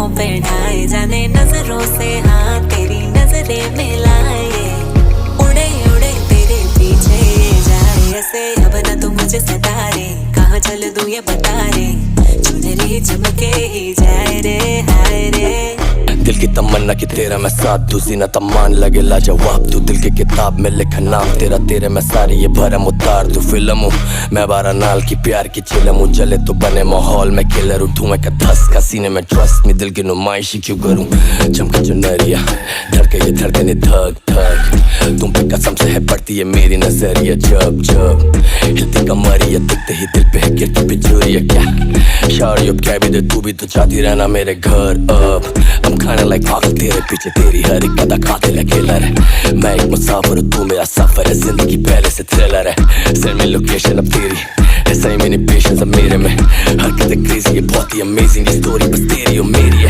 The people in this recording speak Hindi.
पलकों पे ढाए जाने नजरों से हाँ तेरी नजरें मिलाए उड़े उड़े तेरे पीछे ये जाए ऐसे अब न तू मुझे सता रे कहाँ चल दूँ ये बता रे चुनरी चमके ही जाए रे हाय रे दिल की तमन्ना की तेरा मैं साथ दूं सीना तमान लगे लाजवाब तू दिल की किताब में लिखा नाम तेरा तेरे मैं सारी ये भरम उतार तू फिल्म हूँ मैं 12 नाल की प्यार की चिलम हूँ जले तो बने माहौल में किलर हूँ धुएं का धसका सीने में ट्रस्ट में दिल की नुमाइशी क्यों करूँ चमके जो नरिया धड़के ये धड़कने धक धक तुम पे कसम से है पड़ती है मेरी नजरिया जब जब हिलती कमरिया दिखते ही दिल पे है गिरती बिजूरिया क्या शारी अब क्या भी दे तू भी तो चाहती रहना मेरे घर अब हम खाने लाइक पागल तेरे पीछे तेरी हर एक कदा कातिल है किलर है मैं एक मुसाफिर हूँ तू मेरा सफर है जिंदगी पहले से थ्रिलर है सेंड मी लोकेशन अब तेरी ऐसा ही मैंने पेशेंस अब मेरे में हरकतें क्रेजी है बहुत ही अमेजिंग स्टोरी बस तेरी और मेरी है